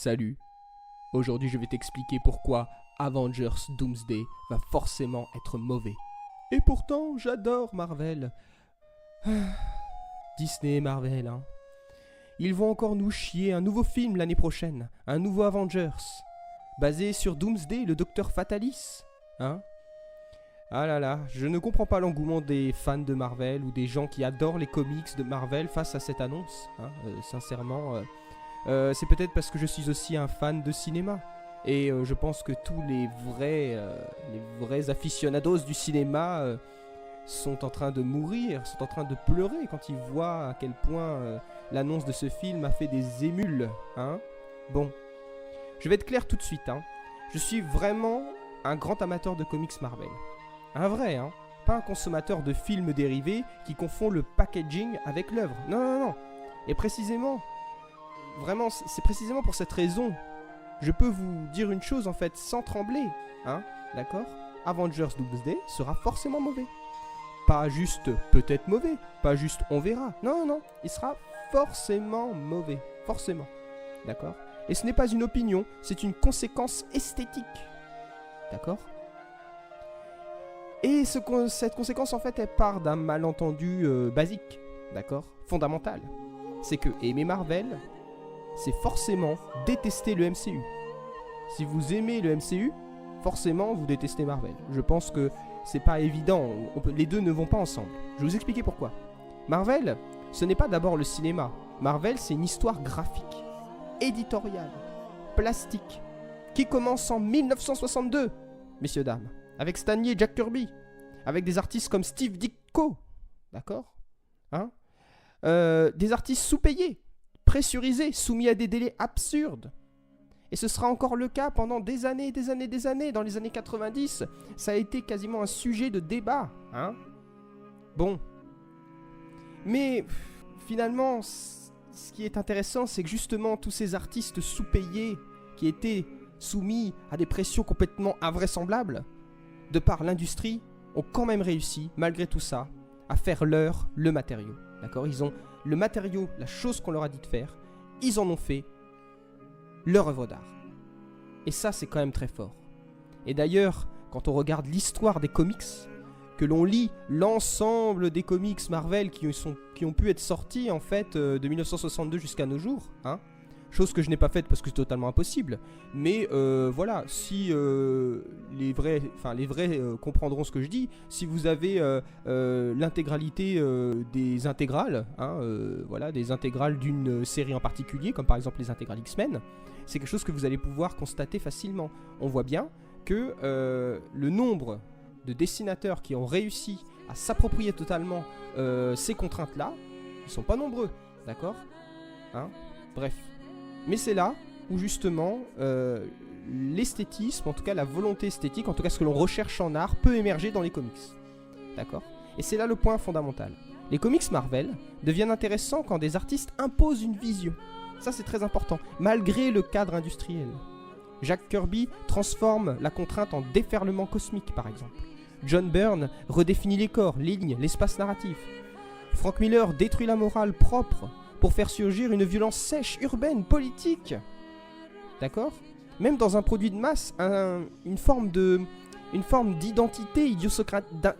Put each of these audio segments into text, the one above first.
Salut, aujourd'hui je vais t'expliquer pourquoi Avengers Doomsday va forcément être mauvais. Et pourtant, j'adore Marvel. Disney et Marvel, hein. Ils vont encore nous chier un nouveau film l'année prochaine, un nouveau Avengers, basé sur Doomsday, le Docteur Fatalis, hein. Ah là là, je ne comprends pas l'engouement des fans de Marvel ou des gens qui adorent les comics de Marvel face à cette annonce, hein. Sincèrement, c'est peut-être parce que je suis aussi un fan de cinéma. Et je pense que tous les vrais aficionados du cinéma sont en train de mourir, sont en train de pleurer quand ils voient à quel point l'annonce de ce film a fait des émules, hein. Bon, je vais être clair tout de suite, hein. Je suis vraiment un grand amateur de comics Marvel. Un vrai, hein. Pas un consommateur de films dérivés qui confond le packaging avec l'œuvre. Non, non, non. Et précisément, vraiment, c'est précisément pour cette raison. Je peux vous dire une chose en fait, sans trembler, hein, d'accord? Avengers Doomsday sera forcément mauvais. Pas juste peut-être mauvais, pas juste on verra. Non, non, non, il sera forcément mauvais. Forcément, d'accord? Et ce n'est pas une opinion, c'est une conséquence esthétique. D'accord? Et cette conséquence, en fait, elle part d'un malentendu basique, d'accord? Fondamental. C'est que aimer Marvel, c'est forcément détester le MCU. Si vous aimez le MCU, forcément, vous détestez Marvel. Je pense que c'est pas évident, les deux ne vont pas ensemble. Je vais vous expliquer pourquoi. Marvel, ce n'est pas d'abord le cinéma. Marvel, c'est une histoire graphique, éditoriale, plastique, qui commence en 1962, messieurs, dames. Avec Stan Lee et Jack Kirby, avec des artistes comme Steve Ditko, d'accord, hein, des artistes sous-payés, pressurisés, soumis à des délais absurdes. Et ce sera encore le cas pendant des années, des années, des années. Dans les années 90, ça a été quasiment un sujet de débat, hein. Bon. Mais finalement, ce qui est intéressant, c'est que justement tous ces artistes sous-payés qui étaient soumis à des pressions complètement invraisemblables, de par l'industrie, ont quand même réussi, malgré tout ça, à faire le matériau. D'accord? Ils ont le matériau, la chose qu'on leur a dit de faire, ils en ont fait leur œuvre d'art. Et ça, c'est quand même très fort. Et d'ailleurs, quand on regarde l'histoire des comics, que l'on lit l'ensemble des comics Marvel qui ont pu être sortis en fait de 1962 jusqu'à nos jours, hein, chose que je n'ai pas faite parce que c'est totalement impossible. Mais voilà, si les vrais comprendront ce que je dis. Si vous avez l'intégralité des intégrales, hein, voilà, des intégrales d'une série en particulier, comme par exemple les intégrales X-Men, c'est quelque chose que vous allez pouvoir constater facilement. On voit bien que le nombre de dessinateurs qui ont réussi à s'approprier totalement ces contraintes-là, ils sont pas nombreux, d'accord, hein. Bref. Mais c'est là où justement l'esthétisme, en tout cas la volonté esthétique, en tout cas ce que l'on recherche en art, peut émerger dans les comics. D'accord? Et c'est là le point fondamental. Les comics Marvel deviennent intéressants quand des artistes imposent une vision. Ça c'est très important, malgré le cadre industriel. Jack Kirby transforme la contrainte en déferlement cosmique par exemple. John Byrne redéfinit les corps, les lignes, l'espace narratif. Frank Miller détruit la morale propre pour faire surgir une violence sèche, urbaine, politique. D'accord? Même dans un produit de masse, une forme d'identité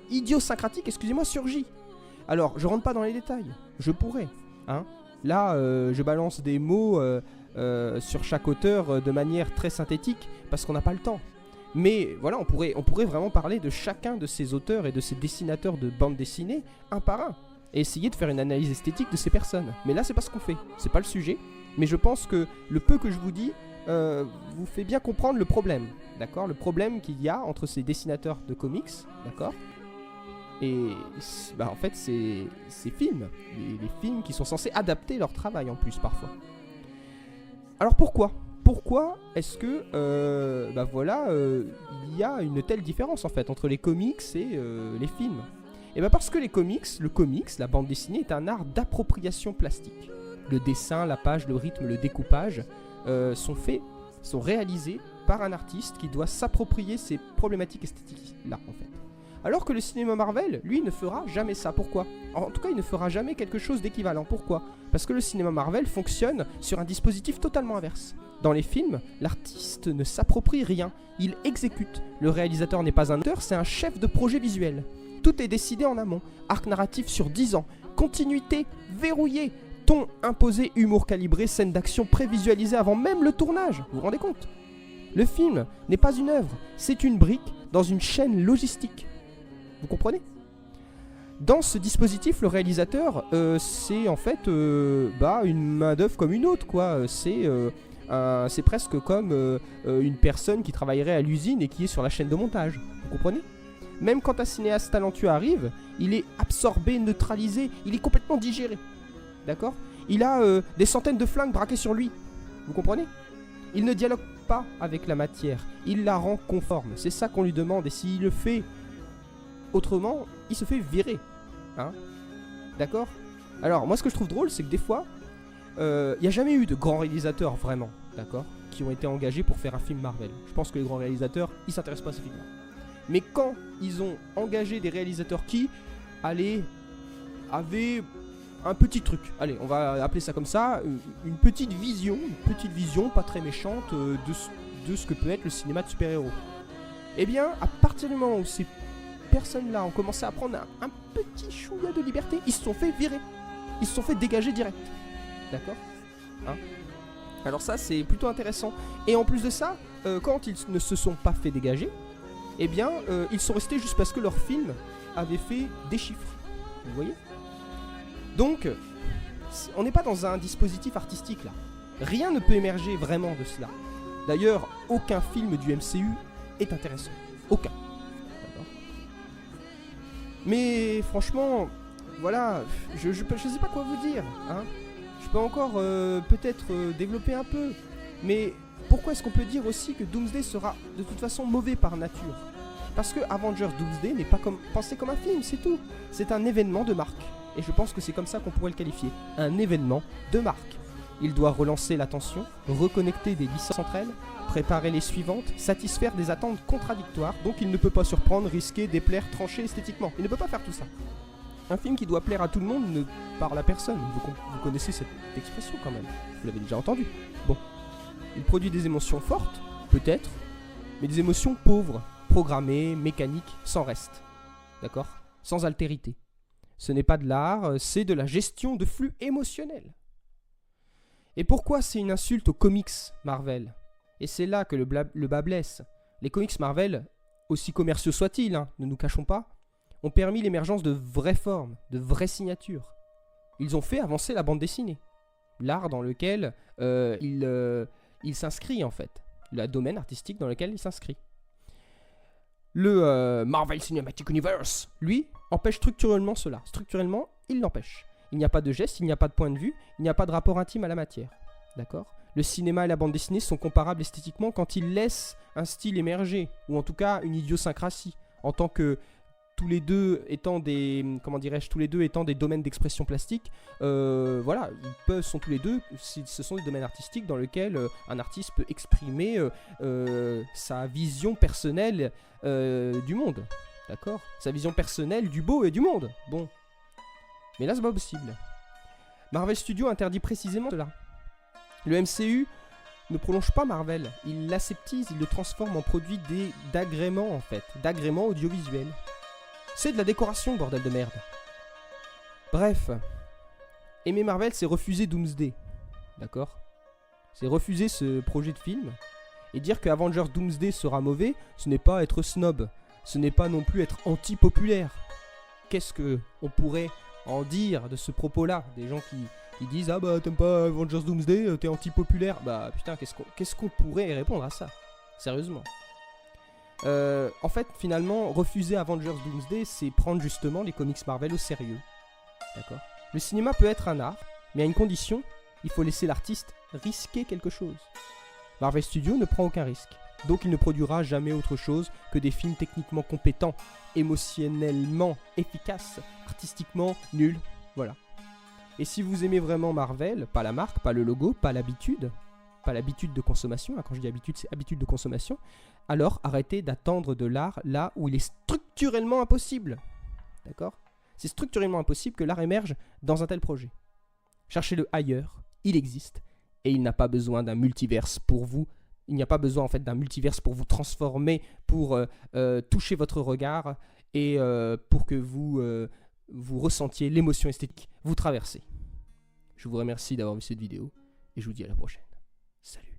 idiosyncratique, excusez-moi, surgit. Alors, je rentre pas dans les détails. Je pourrais, hein. Là, je balance des mots sur chaque auteur de manière très synthétique parce qu'on n'a pas le temps. Mais voilà, on pourrait vraiment parler de chacun de ces auteurs et de ces dessinateurs de bande dessinée, un par un, et essayer de faire une analyse esthétique de ces personnes. Mais là, c'est pas ce qu'on fait, c'est pas le sujet. Mais je pense que le peu que je vous dis vous fait bien comprendre le problème, d'accord? Le problème qu'il y a entre ces dessinateurs de comics, d'accord? Et bah, en fait, ces films, les films qui sont censés adapter leur travail en plus parfois. Alors pourquoi est-ce que bah voilà, il y a une telle différence en fait entre les comics et les films? Et bah parce que le comics, la bande dessinée, est un art d'appropriation plastique. Le dessin, la page, le rythme, le découpage sont réalisés par un artiste qui doit s'approprier ces problématiques esthétiques-là en fait. Alors que le cinéma Marvel, lui, ne fera jamais ça. Pourquoi? En tout cas, il ne fera jamais quelque chose d'équivalent. Pourquoi? Parce que le cinéma Marvel fonctionne sur un dispositif totalement inverse. Dans les films, l'artiste ne s'approprie rien, il exécute. Le réalisateur n'est pas un auteur, c'est un chef de projet visuel. Tout est décidé en amont. Arc narratif sur 10 ans. Continuité verrouillée. Ton imposé, humour calibré, scène d'action prévisualisée avant même le tournage. Vous vous rendez compte? Le film n'est pas une œuvre, c'est une brique dans une chaîne logistique. Vous comprenez? Dans ce dispositif, le réalisateur, c'est en fait une main-d'œuvre comme une autre, quoi. C'est presque comme une personne qui travaillerait à l'usine et qui est sur la chaîne de montage. Vous comprenez? Même quand un cinéaste talentueux arrive, il est absorbé, neutralisé, il est complètement digéré. D'accord? Il a des centaines de flingues braquées sur lui. Vous comprenez? Il ne dialogue pas avec la matière, il la rend conforme. C'est ça qu'on lui demande, et s'il le fait autrement, il se fait virer. Hein? D'accord? Alors, moi ce que je trouve drôle, c'est que des fois, il n'y a jamais eu de grands réalisateurs vraiment, d'accord, qui ont été engagés pour faire un film Marvel. Je pense que les grands réalisateurs, ils s'intéressent pas à ces films-là. Mais quand ils ont engagé des réalisateurs qui, avaient un petit truc, allez, on va appeler ça comme ça, une petite vision pas très méchante de ce que peut être le cinéma de super-héros. Eh bien, à partir du moment où ces personnes-là ont commencé à prendre un petit chouïa de liberté, ils se sont fait virer. Ils se sont fait dégager direct. D'accord? Hein? Alors ça, c'est plutôt intéressant. Et en plus de ça, quand ils ne se sont pas fait dégager, eh bien, ils sont restés juste parce que leur film avait fait des chiffres. Vous voyez? Donc, on n'est pas dans un dispositif artistique là. Rien ne peut émerger vraiment de cela. D'ailleurs, aucun film du MCU est intéressant. Aucun. D'accord? Mais franchement, voilà, je sais pas quoi vous dire. Hein? Je peux encore peut-être développer un peu. Mais pourquoi est-ce qu'on peut dire aussi que Doomsday sera de toute façon mauvais par nature? Parce que Avengers Doomsday n'est pas pensé comme un film, c'est tout. C'est un événement de marque. Et je pense que c'est comme ça qu'on pourrait le qualifier. Un événement de marque. Il doit relancer l'attention, reconnecter des licences entre elles, préparer les suivantes, satisfaire des attentes contradictoires. Donc il ne peut pas surprendre, risquer, déplaire, trancher esthétiquement. Il ne peut pas faire tout ça. Un film qui doit plaire à tout le monde ne parle à personne. Vous connaissez cette expression quand même. Vous l'avez déjà entendu. Bon. Il produit des émotions fortes, peut-être, mais des émotions pauvres, programmées, mécaniques, sans reste. D'accord? Sans altérité. Ce n'est pas de l'art, c'est de la gestion de flux émotionnels. Et pourquoi c'est une insulte aux comics Marvel? Et c'est là que le bas blesse. Les comics Marvel, aussi commerciaux soient-ils, hein, ne nous cachons pas, ont permis l'émergence de vraies formes, de vraies signatures. Ils ont fait avancer la bande dessinée. L'art dans lequel il s'inscrit en fait. Le domaine artistique dans lequel il s'inscrit. Le Marvel Cinematic Universe, lui, empêche structurellement cela. Structurellement, il l'empêche. Il n'y a pas de geste, il n'y a pas de point de vue, il n'y a pas de rapport intime à la matière. D'accord? Le cinéma et la bande dessinée sont comparables esthétiquement quand ils laissent un style émerger, ou en tout cas une idiosyncrasie, en tant que tous les deux étant des, tous les deux étant des domaines d'expression plastique, voilà, sont tous les deux, ce sont des domaines artistiques dans lesquels un artiste peut exprimer sa vision personnelle du monde, d'accord? Sa vision personnelle du beau et du monde, bon. Mais là, c'est pas possible. Marvel Studios interdit précisément cela. Le MCU ne prolonge pas Marvel, il l'aseptise, il le transforme en produit d'agrément en fait, d'agrément audiovisuel. C'est de la décoration, bordel de merde. Bref, aimer Marvel, c'est refuser Doomsday, d'accord? C'est refuser ce projet de film, et dire que Avengers Doomsday sera mauvais, ce n'est pas être snob, ce n'est pas non plus être anti-populaire. Qu'est-ce que on pourrait en dire de ce propos-là? Des gens qui disent « Ah bah t'aimes pas Avengers Doomsday, t'es anti-populaire ». Bah putain, qu'est-ce qu'on pourrait répondre à ça? Sérieusement. En fait, finalement, refuser Avengers Doomsday, c'est prendre justement les comics Marvel au sérieux. D'accord? Le cinéma peut être un art, mais à une condition, il faut laisser l'artiste risquer quelque chose. Marvel Studios ne prend aucun risque. Donc il ne produira jamais autre chose que des films techniquement compétents, émotionnellement efficaces, artistiquement nuls. Voilà. Et si vous aimez vraiment Marvel, pas la marque, pas le logo, pas l'habitude de consommation, hein, quand je dis habitude, c'est habitude de consommation, alors arrêtez d'attendre de l'art là où il est structurellement impossible. D'accord? C'est structurellement impossible que l'art émerge dans un tel projet. Cherchez-le ailleurs, il existe, et il n'a pas besoin d'un multiverse pour vous. Il n'y a pas besoin en fait d'un multiverse pour vous transformer, pour toucher votre regard et pour que vous ressentiez l'émotion esthétique, vous traversez. Je vous remercie d'avoir vu cette vidéo et je vous dis à la prochaine. Salut.